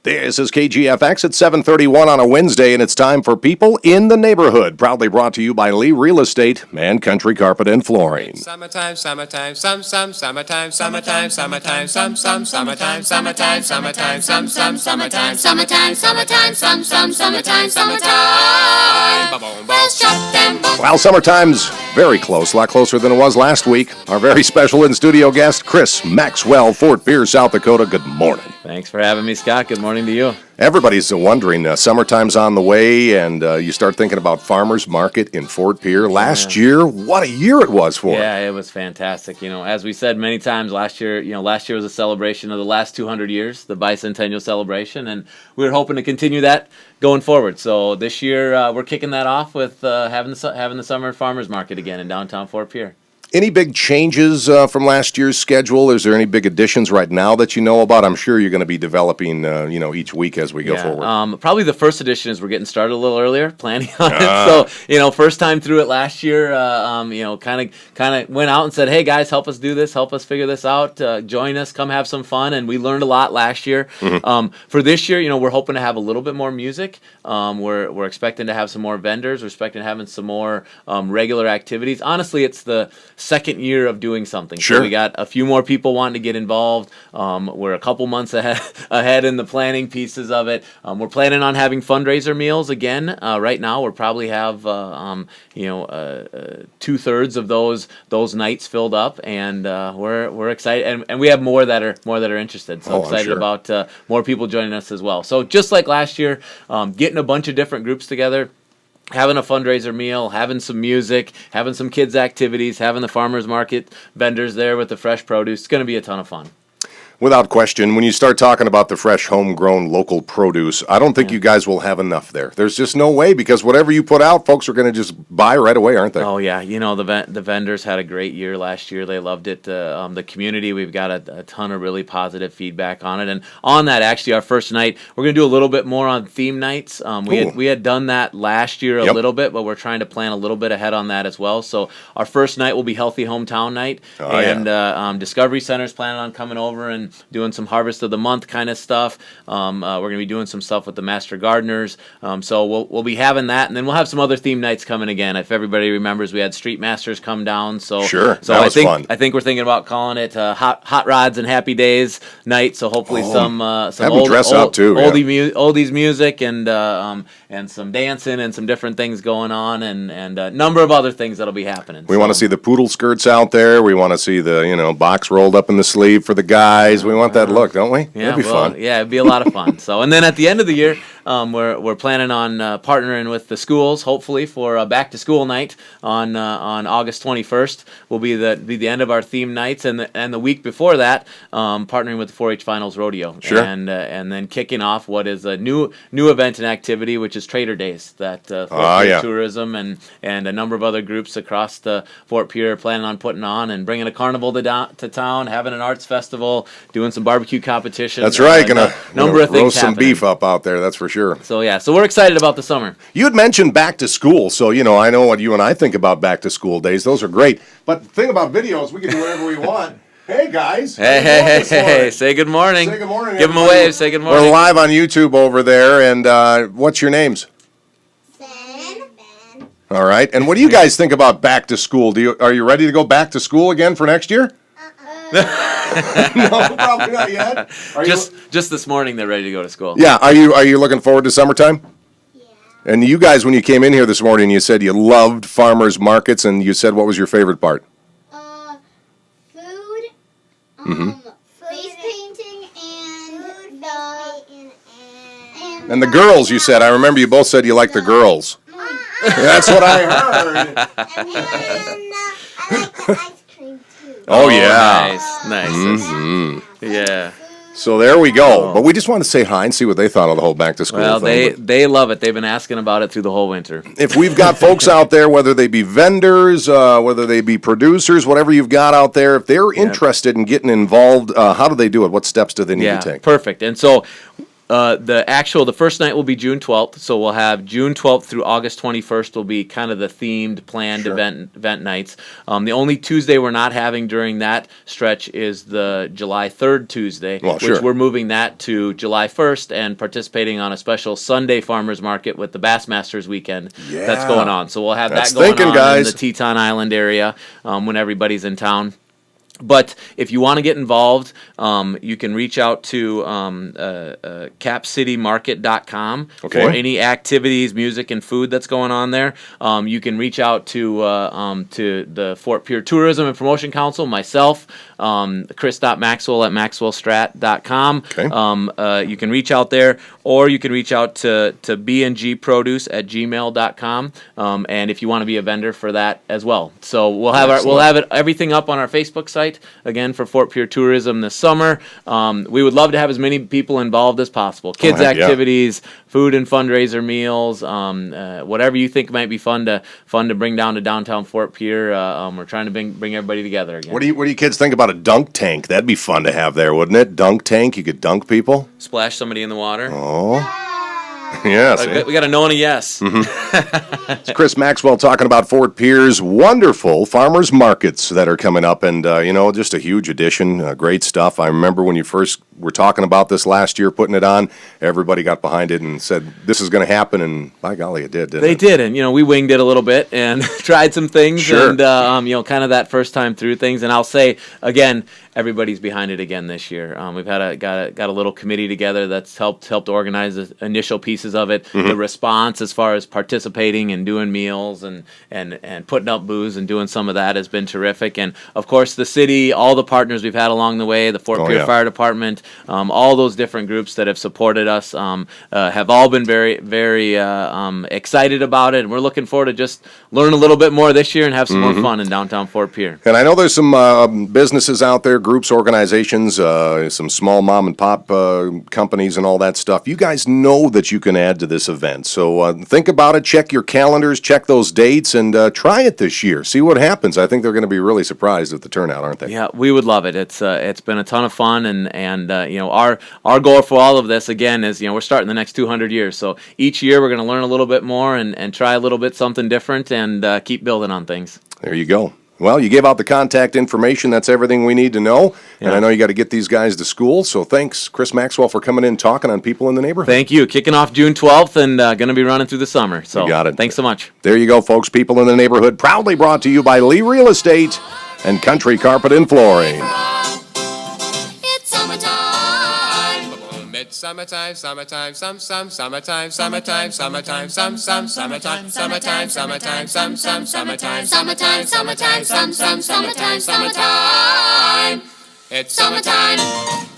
This is KGFX at 7:31 on a Wednesday, and it's time for People in the Neighborhood. Proudly brought to you by Lee Real Estate and Country Carpet and Flooring. Summertime, summertime, summertime, summertime, summertime, summertime, summertime, summertime, summertime, summertime, summertime, summertime. Well, summertime's very close, a lot closer than it was last week. Our very special in-studio guest, Chris Maxwell, Fort Pierre, South Dakota. Good morning. Thanks for having me, Scott. Good morning to you. Everybody's wondering, summertime's on the way, and you start thinking about Farmers Market in Fort Pierre. Last year, what a year it was for it. Yeah, it was fantastic. As we said many times last year, last year was a celebration of the last 200 years, the bicentennial celebration, and we were hoping to continue that going forward. So this year, we're kicking that off with having the Summer Farmers Market again in downtown Fort Pierre. Any big changes from last year's schedule? Is there any big additions right now that you know about? I'm sure you're going to be developing, each week as we go forward. Probably the first edition is we're getting started a little earlier, planning on it. So, first time through it last year, kind of went out and said, hey, guys, help us do this, help us figure this out, join us, come have some fun. And we learned a lot last year. Mm-hmm. For this year, we're hoping to have a little bit more music. We're expecting to have some more vendors. We're expecting having some more regular activities. Honestly, it's the second year of doing something. Sure. So we got a few more people wanting to get involved. We're a couple months ahead in the planning pieces of it. We're planning on having fundraiser meals again. Right now, we'll probably have 2/3 of those nights filled up, and we're excited. And we have more that are interested. So excited about more people joining us as well. So just like last year, getting a bunch of different groups together, having a fundraiser meal, having some music, having some kids' activities, having the farmers market vendors there with the fresh produce. It's going to be a ton of fun. Without question, when you start talking about the fresh, homegrown, local produce, I don't think you guys will have enough there. There's just no way, because whatever you put out, folks are going to just buy right away, aren't they? Oh, yeah. The vendors had a great year last year. They loved it. The community, we've got a ton of really positive feedback on it. And on that, actually, our first night, we're going to do a little bit more on theme nights. We had done that last year a little bit, but we're trying to plan a little bit ahead on that as well. So our first night will be Healthy Hometown Night. Discovery Center's planning on coming over and doing some Harvest of the Month kind of stuff. We're going to be doing some stuff with the Master Gardeners. So we'll be having that, and then we'll have some other theme nights coming again. If everybody remembers, we had Street Masters come down. So sure, so that was fun. I think we're thinking about calling it Hot Rods and Happy Days Night. So hopefully some oldies music and some dancing and some different things going on, and a number of other things that'll be happening. We want to see the poodle skirts out there. We want to see the box rolled up in the sleeve for the guys. We want that look, don't we? Yeah, that'd be fun. Yeah, it'd be a lot of fun. So, and then at the end of the year, we're planning on partnering with the schools, hopefully, for back to school night on August 21st. Will be the end of our theme nights, and the week before that, partnering with the 4-H Finals Rodeo. Sure. And then kicking off what is a new event and activity, which is Trader Days. That Fort Pierre Tourism and a number of other groups across the Fort Pierre are planning on putting on, and bringing a carnival to town, having an arts festival, doing some barbecue competition. That's right. Gonna number of things roast some happening. beef up out there. That's for sure. So we're excited about the summer. You had mentioned back to school, so I know what you and I think about back to school days. Those are great. But the thing about videos, we can do whatever we want. Hey guys. Hey, say good morning. Say good morning. Give them a wave. Say good morning. We're live on YouTube over there, and what's your names? Ben. All right. And what do you guys think about back to school? Are you ready to go back to school again for next year? No, probably not yet. Just this morning, they're ready to go to school. Yeah. Are you looking forward to summertime? Yeah. And you guys, when you came in here this morning, you said you loved farmers markets, and you said what was your favorite part? Food. Face painting And the girls, you said. I remember you both said you liked the girls. That's what I heard. And I like the ice cream too. Oh yeah. Nice. Mm-hmm. Yeah. So there we go. But we just want to say hi and see what they thought of the whole back to school Well, thing. they love it. They've been asking about it through the whole winter. If we've got folks out there, whether they be vendors, whether they be producers, whatever you've got out there, if they're interested in getting involved, how do they do it? What steps do they need to take? Perfect. And so The first night will be June 12th, so we'll have June 12th through August 21st will be kind of the themed planned event nights. The only Tuesday we're not having during that stretch is the July 3rd Tuesday, which we're moving that to July 1st and participating on a special Sunday farmers market with the Bassmasters weekend that's going on. So we'll have that going on in the Teton Island area when everybody's in town. But if you want to get involved, you can reach out to capcitymarket.com for any activities, music, and food that's going on there. You can reach out to the Fort Pierre Tourism and Promotion Council, myself, Chris.Maxwell at maxwellstrat.com. You can reach out there, or you can reach out to bngproduce at gmail.com. And if you want to be a vendor for that as well. So we'll have everything up on our Facebook site. Again, for Fort Pierre Tourism this summer. We would love to have as many people involved as possible. Kids' activities, food and fundraiser meals, whatever you think might be fun to bring down to downtown Fort Pierre. We're trying to bring everybody together again. What do you kids think about a dunk tank? That'd be fun to have there, wouldn't it? Dunk tank, you could dunk people. Splash somebody in the water. Oh. Yes. We got a no and a yes. It's Chris Maxwell talking about Fort Pierre's wonderful farmers markets that are coming up, and just a huge addition, great stuff. I remember when you first were talking about this last year, putting it on, everybody got behind it and said this is going to happen, and by golly, it did. They did, and we winged it a little bit and tried some things, and kind of that first time through things. And I'll say again, everybody's behind it again this year. We've got a little committee together that's helped organize the initial pieces of it. The response as far as participating and doing meals and putting up booths and doing some of that has been terrific. And of course, the city, all the partners we've had along the way, the Fort Pierre Fire Department, all those different groups that have supported us have all been very, very excited about it. And we're looking forward to just learn a little bit more this year and have some more fun in downtown Fort Pierre. And I know there's some businesses out there, groups, organizations, some small mom and pop companies and all that stuff. You guys know that you can add to this event. So think about it, check your calendars, check those dates, and try it this year. See what happens. I think they're going to be really surprised at the turnout, aren't they? Yeah, we would love it. It's been a ton of fun, and our goal for all of this, again, is we're starting the next 200 years. So each year we're going to learn a little bit more and try a little bit something different and keep building on things. There you go. Well, you gave out the contact information. That's everything we need to know. Yeah. And I know you got to get these guys to school. So thanks, Chris Maxwell, for coming in talking on people in the neighborhood. Thank you. Kicking off June 12th and going to be running through the summer. So you got it. Thanks so much. There you go, folks. People in the neighborhood, proudly brought to you by Lee Real Estate and Country Carpet and Flooring. It's summertime, summertime, summertime, summertime, summertime, summertime, summertime, summertime, summertime, summertime, summertime, summertime. It's summertime.